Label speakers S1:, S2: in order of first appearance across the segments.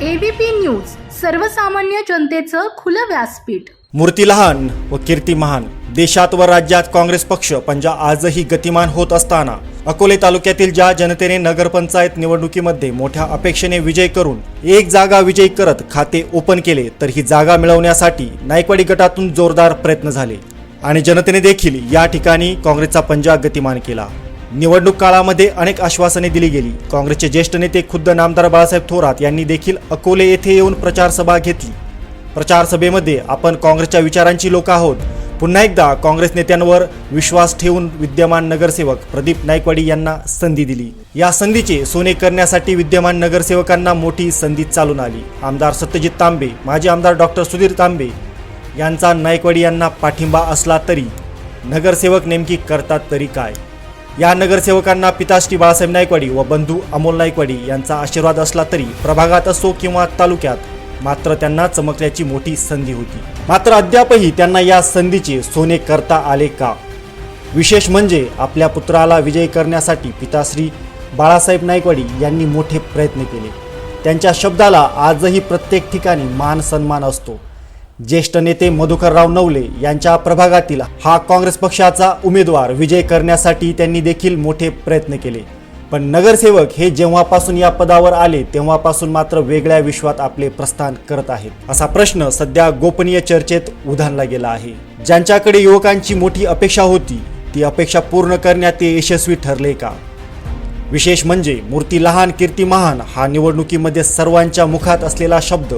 S1: ABP news, सर्वसामान्य जनतेचं खुलं व्यासपीठ।
S2: मूर्ती लहान व कीर्ती महान। देशात व राज्यात काँग्रेस पक्ष पंजा आजही गतिमान होत असताना अकोले तालुक्यातील ज्या जनतेने नगरपंचायत निवडणुकीमध्ये मोठ्या अपेक्षेने विजय करून एक जागा विजयी करत खाते ओपन केले, तर ही जागा मिळवण्यासाठी नायकवाडी गटातून जोरदार प्रयत्न झाले आणि जनतेने देखील या ठिकाणी काँग्रेसचा पंजा गतिमान केला। निवडणूक काळामध्ये अनेक आश्वासने दिली गेली। काँग्रेसचे ज्येष्ठ नेते खुद्द नामदार बाळासाहेब थोरात यांनी देखील अकोले येथे येऊन प्रचार सभा घेतली। प्रचार सभेमध्ये आपण काँग्रेसच्या विचारांची लोक आहोत, पुन्हा एकदा काँग्रेस नेत्यांवर विश्वास ठेवून विद्यमान नगरसेवक प्रदीप नायकवाडी यांना संधी दिली। या संधीचे सोने करण्यासाठी विद्यमान नगरसेवकांना मोठी संधी चालून आली। आमदार सत्यजित तांबे, माजी आमदार डॉक्टर सुधीर तांबे यांचा नायकवाडी यांना पाठिंबा असला तरी नगरसेवक नेमकी करतात तरी काय? या नगरसेवकांना पिताश्री बाळासाहेब नायकवाडी व बंधू अमोल नायकवाडी यांचा आशीर्वाद असला तरी प्रभागात असो किंवा तालुक्यात मात्र त्यांना चमकल्याची मोठी संधी होती। मात्र अद्यापही त्यांना या संधीचे सोने करता आले का? विशेष म्हणजे आपल्या पुत्राला विजयी करण्यासाठी पिताश्री बाळासाहेब नायकवाडी यांनी मोठे प्रयत्न केले। त्यांच्या शब्दाला आजही प्रत्येक ठिकाणी मान सन्मान असतो। ज्येष्ठ नेते मधुकरराव नवले यांच्या प्रभागातील हा काँग्रेस पक्षाचा उमेदवार विजय करण्यासाठी त्यांनी देखील मोठे प्रयत्न केले, पण नगरसेवक हे जेव्हापासून या पदावर आले तेव्हापासून मात्र वेगळ्या विश्वात आपले प्रस्थान करत आहेत। असा प्रश्न सध्या गोपनीय चर्चेत उधाणला गेला आहे। ज्यांच्याकडे युवकांची मोठी अपेक्षा होती, ती अपेक्षा पूर्ण करण्यात ते यशस्वी ठरले का? विशेष म्हणजे मूर्ती लहान कीर्ती महान हा निवडणुकीमध्ये सर्वांच्या मुखात असलेला शब्द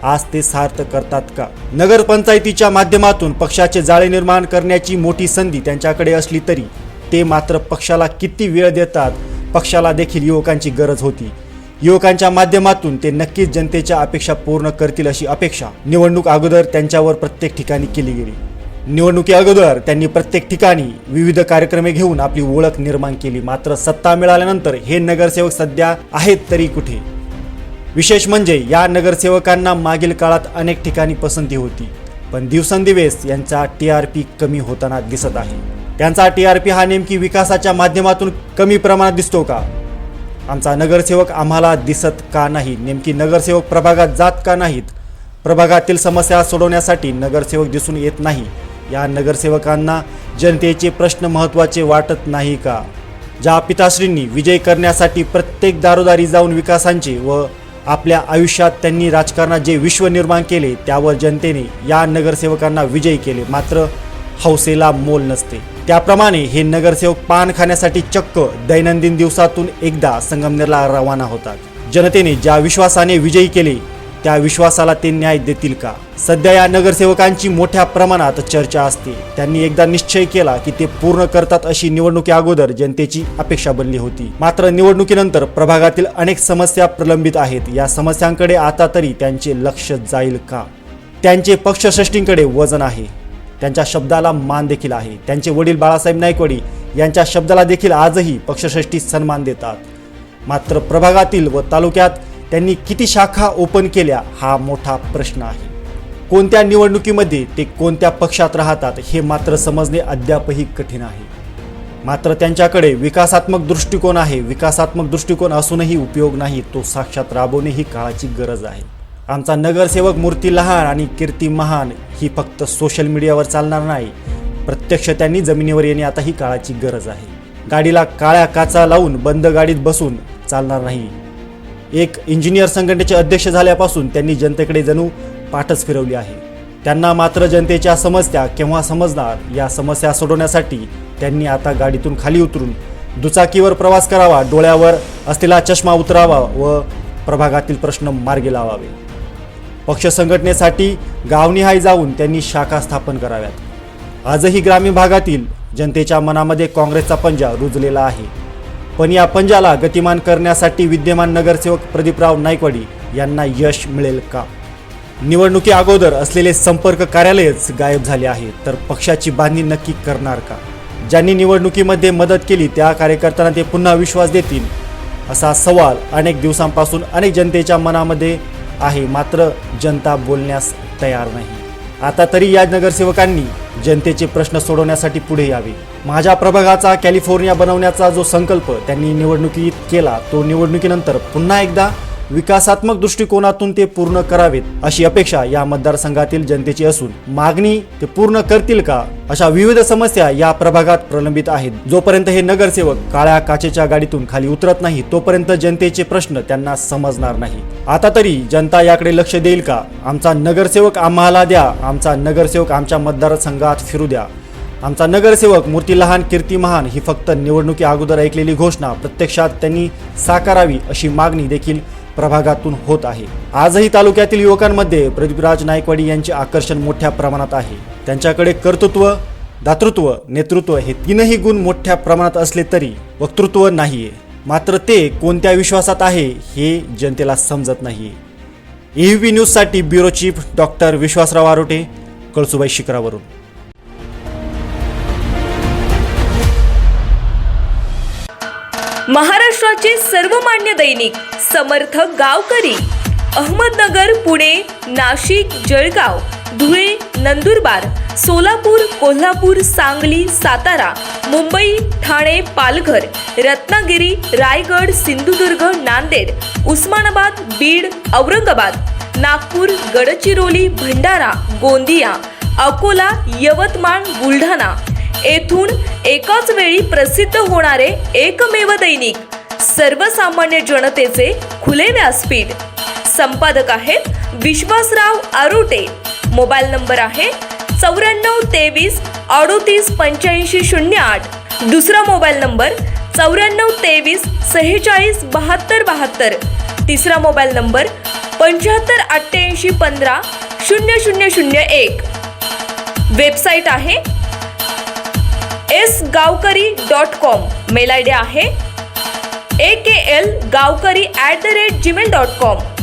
S2: आज ते सार्थ करतात का? नगरपंचायतीच्या माध्यमातून पक्षाचे जाळे निर्माण करण्याची मोठी संधी त्यांच्याकडे असली तरी ते मात्र पक्षाला किती वेळ देतात? पक्षाला देखील युवकांची गरज होती। युवकांच्या माध्यमातून ते नक्कीच जनतेच्या अपेक्षा पूर्ण करतील अशी अपेक्षा निवडणूक अगोदर त्यांच्यावर प्रत्येक ठिकाणी केली गेली। निवडणुकी अगोदर त्यांनी प्रत्येक ठिकाणी विविध कार्यक्रम घेऊन आपली ओळख निर्माण केली। मात्र सत्ता मिळाल्यानंतर हे नगरसेवक सध्या आहेत तरी कुठे? विशेष म्हणजे या नगरसेवकांना मागील काळात अनेक ठिकाणी पसंती होती, पण दिवसेंदिवस यांचा TRP कमी होताना दिसत आहे। त्यांचा TRP हा नेमकी विकासाच्या माध्यमातून कमी प्रमाणात दिसतो का? आमचा नगरसेवक आम्हाला दिसत का नाही? नेमकी नगरसेवक प्रभागात जात का नाहीत? प्रभागातील समस्या सोडवण्यासाठी नगरसेवक दिसून येत नाही। या नगरसेवकांना जनतेचे प्रश्न महत्त्वाचे वाटत नाही का? ज्या पिताश्रींनी विजय करण्यासाठी प्रत्येक दारोदारी जाऊन विकासांचे व आपल्या आयुष्यात त्यांनी राजकारणात जे विश्व निर्माण केले त्यावर जनतेने या नगरसेवकांना विजयी केले, मात्र हौसेला मोल नसते। त्याप्रमाणे हे नगरसेवक पान खाण्यासाठी चक्क दैनंदिन दिवसातून एकदा संगमनेरला रवाना होतात। जनतेने ज्या विश्वासाने विजयी केले त्या विश्वासाला ते न्याय देतील का? सध्या या नगरसेवकांची मोठ्या प्रमाणात चर्चा असते। त्यांनी एकदा निश्चय केला की ते पूर्ण करतात अशी निवडणुकी अगोदर जनतेची अपेक्षा बनली होती। मात्र निवडणुकीनंतर प्रभागातील अनेक समस्या प्रलंबित आहेत। या समस्यांकडे आता तरी त्यांचे लक्ष जाईल का? त्यांचे पक्षश्रेष्ठींकडे वजन आहे, त्यांच्या शब्दाला मान देखील आहे। त्यांचे वडील बाळासाहेब नायकवाडी यांच्या शब्दाला देखील आजही पक्षश्रेष्ठी सन्मान देतात। मात्र प्रभागातील व तालुक्यात त्यांनी किती शाखा ओपन केल्या हा मोठा प्रश्न आहे। कोणत्या निवडणुकीमध्ये ते कोणत्या पक्षात राहतात हे मात्र समजणे अद्यापही कठीण आहे। मात्र त्यांच्याकडे विकासात्मक दृष्टिकोन आहे। विकासात्मक दृष्टिकोन असूनही उपयोग नाही, तो साक्षात राबवणे ही काळाची गरज आहे। आमचा नगरसेवक मूर्ती लहान आणि कीर्ती महान ही फक्त सोशल मीडियावर चालणार नाही, प्रत्यक्ष त्यांनी जमिनीवर येणे आता ही काळाची गरज आहे। गाडीला काळ्या काचा लावून बंद गाडीत बसून चालणार नाही। एक इंजिनियर संघटनेचे अध्यक्ष झाल्यापासून त्यांनी जनतेकडे जणू पाठच फिरवली आहे। त्यांना मात्र जनतेच्या समस्या केव्हा समजणार, या समस्या सोडवण्यासाठी त्यांनी आता गाडीतून खाली उतरून दुचाकीवर प्रवास करावा, डोळ्यावर असलेला चष्मा उतरावा व प्रभागातील प्रश्न मार्गी लावावे। पक्ष संघटनेसाठी गावनिहाय जाऊन त्यांनी शाखा स्थापन कराव्यात। आजही ग्रामीण भागातील जनतेच्या मनामध्ये काँग्रेसचा पंजा रुजलेला आहे, पण या पंजाला गतिमान करण्यासाठी विद्यमान नगरसेवक प्रदीपराव नायकवाडी यांना यश मिळेल का? निवडणुकी अगोदर असलेले संपर्क कार्यालयच गायब झाले आहे, तर पक्षाची बांधणी नक्की करणार का? ज्यांनी निवडणुकीमध्ये मदत केली त्या कार्यकर्त्यांना ते पुन्हा विश्वास देतील असा सवाल अनेक दिवसांपासून अनेक जनतेच्या मनामध्ये आहे, मात्र जनता बोलण्यास तयार नाही। आता तरी या नगरसेवकांनी जनतेचे प्रश्न सोडवण्यासाठी पुढे यावे. माझ्या प्रभागाचा कॅलिफोर्निया बनवण्याचा जो संकल्प त्यांनी निवडणुकीत केला तो निवडणुकीनंतर पुन्हा एकदा विकासात्मक दृष्टिकोनातून ते पूर्ण करावेत अशी अपेक्षा या मतदारसंघातील जनतेची असून मागणी ते पूर्ण करतील का अशा विविध समस्या या प्रभागात प्रलंबित आहेत. जोपर्यंत हे नगरसेवक काळ्या काचेच्या गाडीतून खाली उतरत नाही तोपर्यंत जनतेचे प्रश्न त्यांना समजणार नाही. आता तरी जनता याकडे लक्ष देईल का? आमचा नगरसेवक आम्हाला द्या, आमचा नगरसेवक आमच्या मतदारसंघात फिरू द्या. आमचा नगरसेवक मूर्ती लहान कीर्ती महान ही फक्त निवडणुकी अगोदर ऐकलेली घोषणा प्रत्यक्षात त्यांनी साकारावी अशी मागणी देखील प्रभागातून होत आहे. आजही तालुक्यातील युवकांमध्ये प्रदीपराज नायकवाडी यांचे आकर्षण मोठ्या प्रमाणात आहे. त्यांच्याकडे कर्तृत्व, दातृत्व, नेतृत्व हे तीनही गुण मोठ्या प्रमाणात असले तरी वक्तृत्व नाहीये. मात्र ते कोणत्या विश्वासात आहे हे जनतेला समजत नाहीये. AVP न्यूजसाठी bureau chief doctor Vishwasrao Arote, Kalsubai शिखरावरून.
S3: महाराष्ट्राचे सर्वमान्य दैनिक समर्थ गावकरी, अहमदनगर, पुणे, नाशिक, जळगाव, धुळे, नंदुरबार, सोलापूर, कोल्हापूर, सांगली, सातारा, मुंबई, ठाणे, पालघर, रत्नागिरी, रायगड, सिंधुदुर्ग, नांदेड, उस्मानाबाद, बीड, औरंगाबाद, नागपूर, गडचिरोली, भंडारा, गोंदिया, अकोला, यवतमाळ, बुलढाणा येथून एकाच वेळी प्रसिद्ध होणारे एकमेव दैनिक, सर्वसामान्य जनतेचे खुले व्यासपीठ. संपादक आहेत विश्वासराव आरोटे. मोबाईल नंबर आहे 9423 38 85 08. दुसरा मोबाईल नंबर 9423 46 72 72. तिसरा मोबाईल नंबर 75 88 15 0001. वेबसाईट आहे sgavkari.com. मेल आयडी आहे akl gavkari@gmail.com.